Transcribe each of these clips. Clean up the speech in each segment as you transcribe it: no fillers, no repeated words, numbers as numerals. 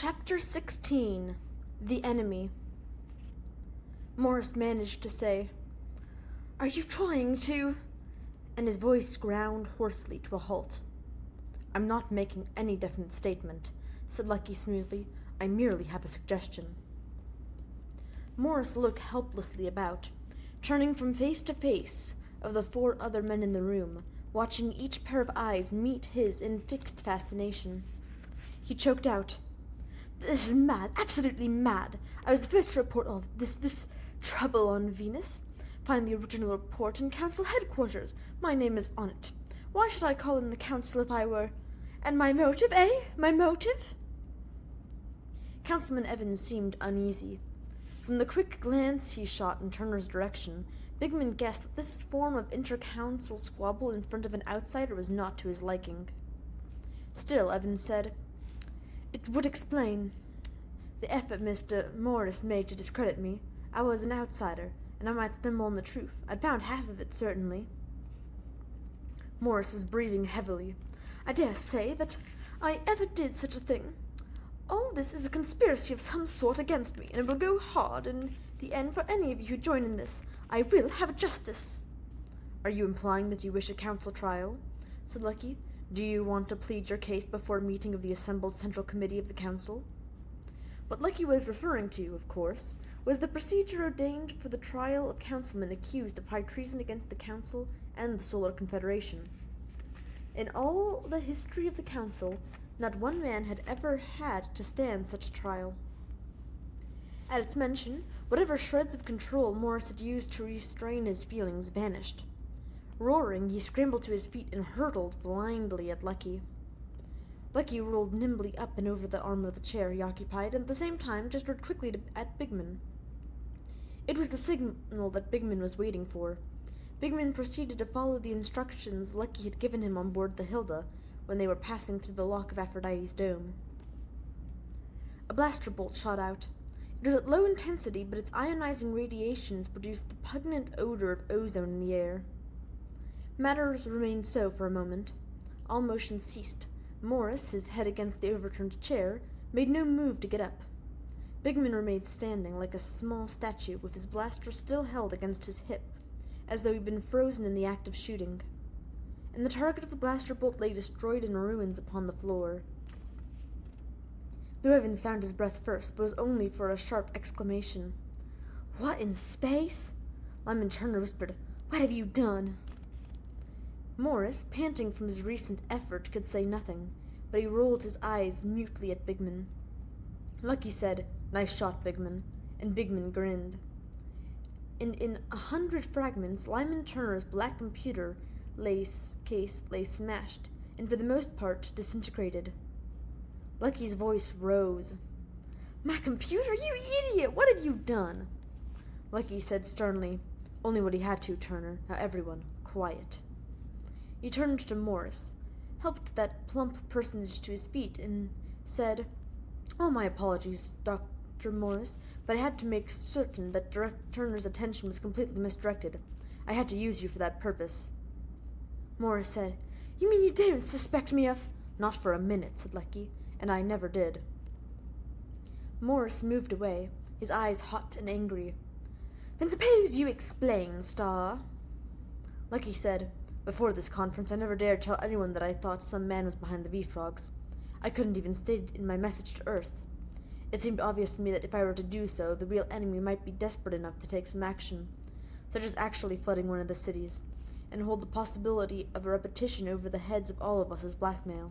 Chapter 16. The Enemy. Morris managed to say, "Are you trying to—" and his voice ground hoarsely to a halt. "I'm not making any definite statement," said Lucky smoothly. "I merely have a suggestion." Morris looked helplessly about, turning from face to face of the 4 other men in the room, watching each pair of eyes meet his in fixed fascination. He choked out, "This is mad, absolutely mad. I was the first to report all this trouble on Venus. Find the original report in Council headquarters. My name is on it. Why should I call in the Council if I were— And my motive, eh? My motive?" Councilman Evans seemed uneasy. From the quick glance he shot in Turner's direction, Bigman guessed that this form of inter-council squabble in front of an outsider was not to his liking. Still, Evans said, "It would explain the effort Mr. Morris made to discredit me. I was an outsider, and I might stumble on the truth. I'd found half of it, certainly." Morris was breathing heavily. "I dare say that I ever did such a thing. All this is a conspiracy of some sort against me, and it will go hard in the end for any of you who join in this. I will have justice." "Are you implying that you wish a council trial?" said Lucky. "Do you want to plead your case before a meeting of the assembled Central Committee of the Council?" What Lucky was referring to, of course, was the procedure ordained for the trial of councilmen accused of high treason against the Council and the Solar Confederation. In all the history of the Council, not one man had ever had to stand such a trial. At its mention, whatever shreds of control Morris had used to restrain his feelings vanished. Roaring, he scrambled to his feet and hurtled blindly at Lucky. Lucky rolled nimbly up and over the arm of the chair he occupied, and at the same time gestured quickly at Bigman. It was the signal that Bigman was waiting for. Bigman proceeded to follow the instructions Lucky had given him on board the Hilda when they were passing through the lock of Aphrodite's dome. A blaster bolt shot out. It was at low intensity, but its ionizing radiations produced the pungent odor of ozone in the air. Matters remained so for a moment. All motion ceased. Morris, his head against the overturned chair, made no move to get up. Bigman remained standing like a small statue, with his blaster still held against his hip, as though he'd been frozen in the act of shooting. And the target of the blaster bolt lay destroyed in ruins upon the floor. Lou Evans found his breath first, but was only for a sharp exclamation. "What in space?" Lyman Turner whispered. "What have you done?" Morris, panting from his recent effort, could say nothing, but he rolled his eyes mutely at Bigman. Lucky said, "Nice shot, Bigman," and Bigman grinned. And in 100 fragments, Lyman Turner's black computer case lay smashed, and for the most part disintegrated. Lucky's voice rose. "My computer, you idiot! What have you done?" Lucky said sternly, "Only what he had to, Turner. Now everyone, quiet." He turned to Morris, helped that plump personage to his feet, and said, "Oh, my apologies, Dr. Morris, but I had to make certain that Turner's attention was completely misdirected. I had to use you for that purpose." Morris said, "You mean you don't suspect me of—" "Not for a minute," said Lucky, "and I never did." Morris moved away, his eyes hot and angry. "Then suppose you explain, Starr." Lucky said, "Before this conference, I never dared tell anyone that I thought some man was behind the V-Frogs. I couldn't even state it in my message to Earth. It seemed obvious to me that if I were to do so, the real enemy might be desperate enough to take some action, such as actually flooding one of the cities, and hold the possibility of a repetition over the heads of all of us as blackmail.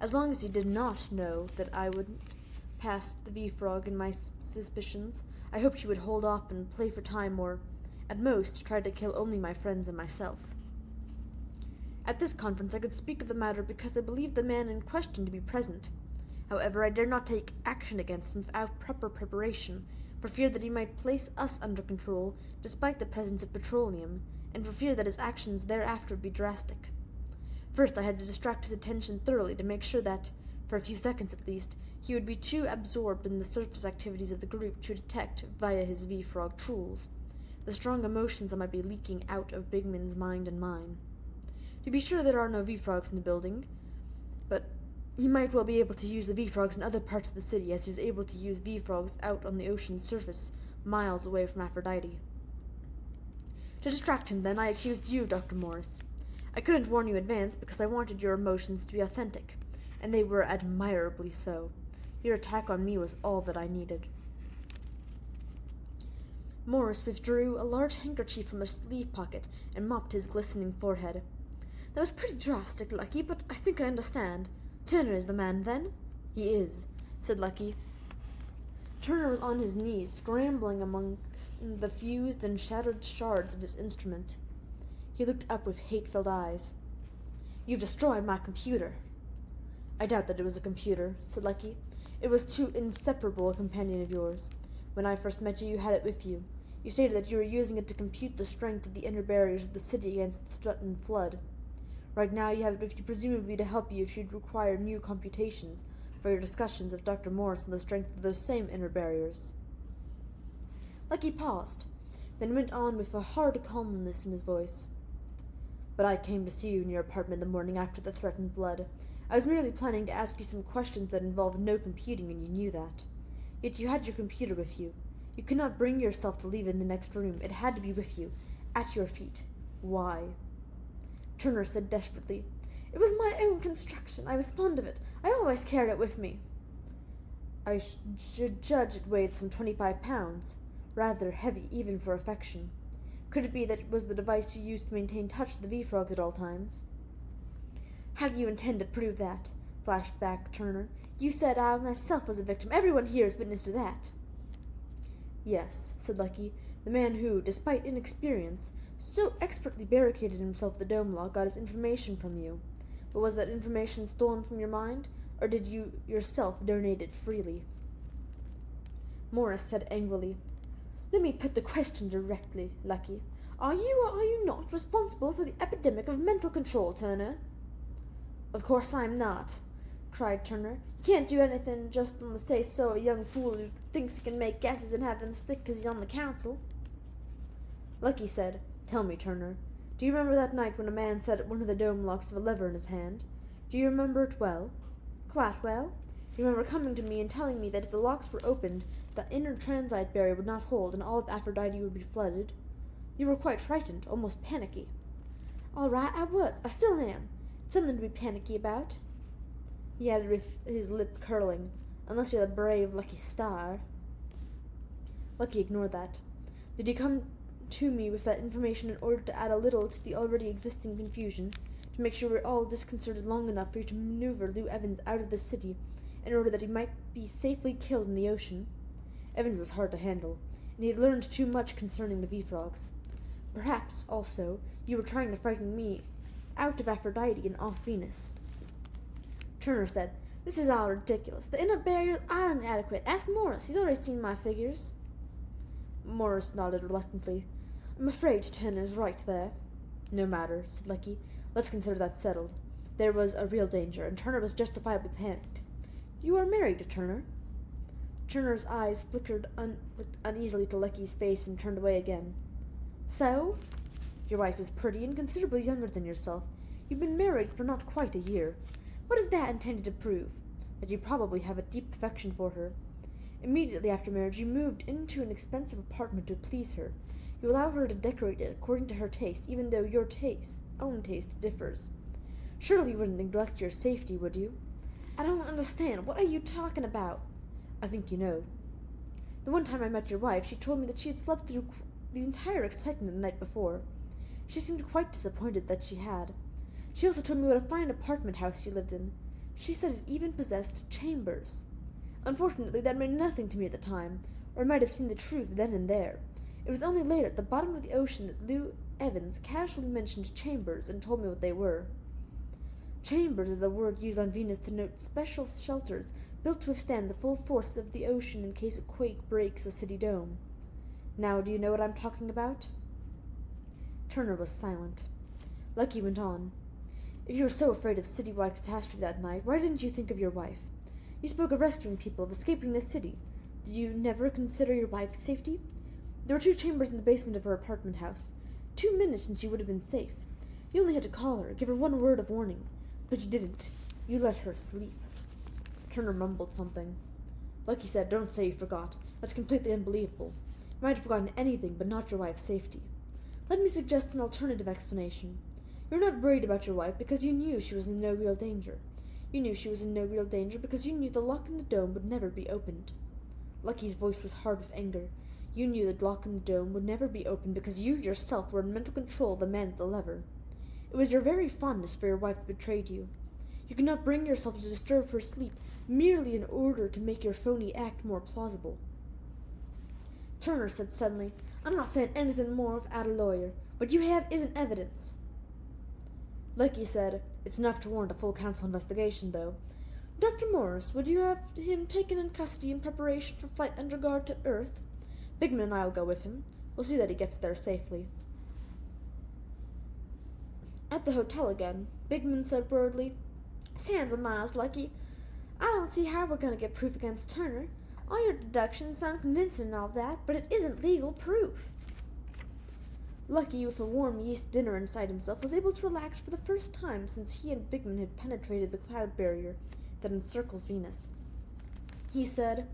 As long as he did not know that I would pass the V-Frog in my suspicions, I hoped he would hold off and play for time, or, at most, try to kill only my friends and myself. At this conference I could speak of the matter because I believed the man in question to be present. However, I dared not take action against him without proper preparation, for fear that he might place us under control despite the presence of petroleum, and for fear that his actions thereafter would be drastic. First I had to distract his attention thoroughly to make sure that, for a few seconds at least, he would be too absorbed in the surface activities of the group to detect, via his V-Frog tools, the strong emotions that might be leaking out of Bigman's mind and mine. To be sure, there are no V-Frogs in the building, but He might well be able to use the V-frogs in other parts of the city, as he was able to use V-frogs out on the ocean's surface, miles away from Aphrodite. To distract him, then, I accused you, Dr. Morris. I couldn't warn you in advance because I wanted your emotions to be authentic, and they were admirably so. Your attack on me was all that I needed. Morris withdrew a large handkerchief from a sleeve pocket and mopped his glistening forehead. That was pretty drastic, Lucky, but I think I understand. Turner is the man, then? He is, said Lucky. Turner was on his knees, scrambling amongst the fused and shattered shards of his instrument. He looked up with hate-filled eyes. You've destroyed my computer. I doubt that it was a computer, said Lucky. It was too inseparable a companion of yours. When I first met you, you had it with you. You stated that you were using it to compute the strength of the inner barriers of the city against the threatened flood. Right now you have it with you presumably to help you if should require new computations for your discussions with Dr. Morris on the strength of those same inner barriers. Lucky paused, then went on with a hard calmness in his voice. But I came to see you in your apartment the morning after the threatened flood. I was merely planning to ask you some questions that involved no computing, and you knew that. Yet you had your computer with you. You could not bring yourself to leave it in the next room. It had to be with you, at your feet. Why? Turner said desperately. It was my own construction. I was fond of it. I always carried it with me. I should judge it weighed some 25 pounds. Rather heavy, even for affection. Could it be that it was the device you used to maintain touch with the V-frogs at all times? How do you intend to prove that? Flashed back Turner. You said I myself was a victim. Everyone here is witness to that. Yes, said Lucky. The man who, despite inexperience, so expertly barricaded himself with the dome lock got his information from you. But was that information stolen from your mind, or did you yourself donate it freely? Morris said angrily, Let me put the question directly, Lucky. Are you or are you not responsible for the epidemic of mental control, Turner? Of course I'm not, cried Turner. You can't do anything just on the say-so of a young fool who thinks he can make guesses and have them stick because he's on the council. Lucky said, Tell me, Turner, do you remember that night when a man sat at one of the dome locks with a lever in his hand? Do you remember it well? Quite well. You remember coming to me and telling me that if the locks were opened, the inner transite barrier would not hold and all of Aphrodite would be flooded? You were quite frightened, almost panicky. All right, I was. I still am. It's something to be panicky about. He added with his lip curling, unless you're the brave Lucky Starr. Lucky ignored that. Did you come to me with that information in order to add a little to the already existing confusion, to make sure we're all disconcerted long enough for you to maneuver Lou Evans out of the city in order that he might be safely killed in the ocean? Evans was hard to handle, and he had learned too much concerning the V-frogs. Perhaps, also, you were trying to frighten me out of Aphrodite and off Venus. Turner said, This is all ridiculous. The inner barriers are inadequate. Ask Morris. He's already seen my figures. Morris nodded reluctantly. I'm afraid Turner's right there. No matter, said Lucky. Let's consider that settled. There was a real danger, and Turner was justifiably panicked. You are married to Turner? Turner's eyes flickered uneasily to Lucky's face and turned away again. So? Your wife is pretty and considerably younger than yourself. You've been married for not quite a year. What is that intended to prove? That you probably have a deep affection for her. Immediately after marriage, you moved into an expensive apartment to please her. You allow her to decorate it according to her taste, even though your own taste differs. Surely you wouldn't neglect your safety, would you? I don't understand. What are you talking about? I think you know. The one time I met your wife, she told me that she had slept through the entire excitement the night before. She seemed quite disappointed that she had. She also told me what a fine apartment house she lived in. She said it even possessed chambers. Unfortunately, that meant nothing to me at the time, or I might have seen the truth then and there. It was only later, at the bottom of the ocean, that Lou Evans casually mentioned chambers and told me what they were. Chambers is a word used on Venus to denote special shelters built to withstand the full force of the ocean in case a quake breaks a city dome. Now, do you know what I'm talking about? Turner was silent. Lucky went on. If you were so afraid of citywide catastrophe that night, why didn't you think of your wife? You spoke of rescuing people, of escaping the city. Did you never consider your wife's safety? There were 2 chambers in the basement of her apartment house. 2 minutes and she would have been safe. You only had to call her, give her one word of warning. But you didn't. You let her sleep. Turner mumbled something. Lucky said, "Don't say you forgot. That's completely unbelievable. You might have forgotten anything, but not your wife's safety. Let me suggest an alternative explanation. You're not worried about your wife because you knew she was in no real danger. You knew she was in no real danger because you knew the lock in the dome would never be opened." Lucky's voice was hard with anger. "You knew the lock in the dome would never be opened because you yourself were in mental control of the man at the lever. It was your very fondness for your wife that betrayed you. You could not bring yourself to disturb her sleep merely in order to make your phony act more plausible." Turner said suddenly, "I'm not saying anything more without a lawyer. What you have isn't evidence." Lucky said, "It's enough to warrant a full council investigation, though. Dr. Morris, would you have him taken in custody in preparation for flight under guard to Earth? Bigman and I will go with him. We'll see that he gets there safely." At the hotel again, Bigman said worriedly, "Sans a miles, Lucky. I don't see how we're going to get proof against Turner. All your deductions sound convincing and all that, but it isn't legal proof." Lucky, with a warm yeast dinner inside himself, was able to relax for the first time since he and Bigman had penetrated the cloud barrier that encircles Venus. He said,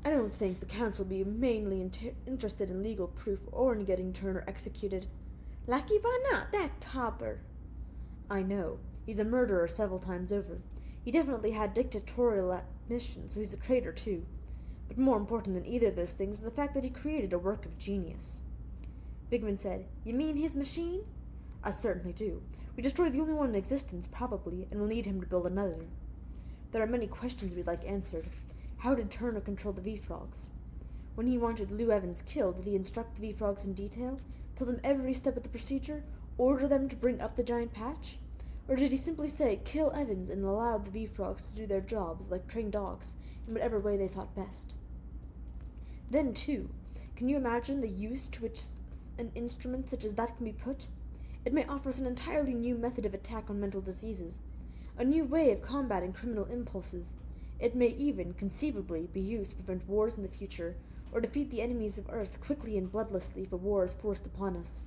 "I don't think the council will be mainly interested in legal proof or in getting Turner executed." "Lucky, why not? That copper." "I know. He's a murderer several times over. He definitely had dictatorial ambitions, so he's a traitor too. But more important than either of those things is the fact that he created a work of genius." Bigman said, "You mean his machine?" "I certainly do. We destroyed the only one in existence, probably, and we'll need him to build another. There are many questions we'd like answered. How did Turner control the V-Frogs? When he wanted Lou Evans killed, did he instruct the V-Frogs in detail, tell them every step of the procedure, order them to bring up the giant patch? Or did he simply say, 'Kill Evans,' and allow the V-Frogs to do their jobs, like trained dogs, in whatever way they thought best? Then, too, can you imagine the use to which an instrument such as that can be put? It may offer us an entirely new method of attack on mental diseases, a new way of combating criminal impulses. It may even, conceivably, be used to prevent wars in the future, or defeat the enemies of Earth quickly and bloodlessly if a war is forced upon us.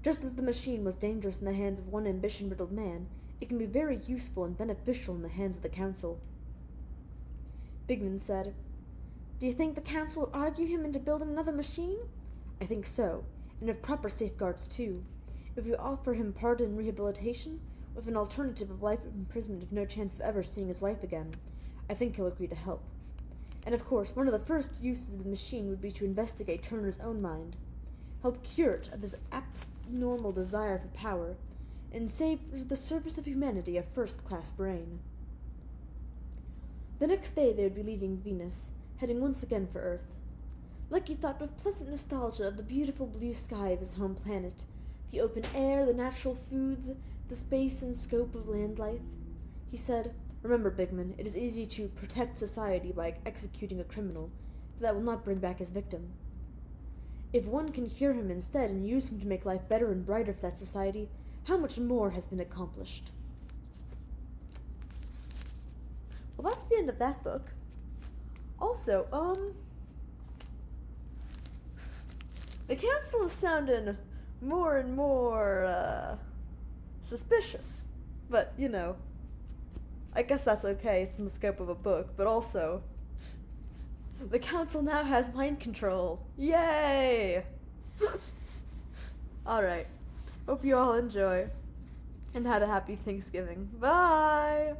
Just as the machine was dangerous in the hands of one ambition-riddled man, it can be very useful and beneficial in the hands of the Council." Bigman said, "Do you think the Council will argue him into building another machine?" "I think so, and with proper safeguards, too. If we offer him pardon and rehabilitation, with an alternative of life imprisonment with no chance of ever seeing his wife again, I think he'll agree to help. And of course, one of the first uses of the machine would be to investigate Turner's own mind, help cure it of his abnormal desire for power, and save for the service of humanity a first-class brain." The next day they would be leaving Venus, heading once again for Earth. Lucky thought with pleasant nostalgia of the beautiful blue sky of his home planet, the open air, the natural foods, the space and scope of land life. He said, "Remember, Bigman, it is easy to protect society by executing a criminal, but that will not bring back his victim. If one can cure him instead and use him to make life better and brighter for that society, how much more has been accomplished?" Well, that's the end of that book. Also, the council is sounding more and more, suspicious. But, I guess that's okay, it's in the scope of a book, but also, the council now has mind control. Yay! Alright, hope you all enjoy, and had a happy Thanksgiving. Bye!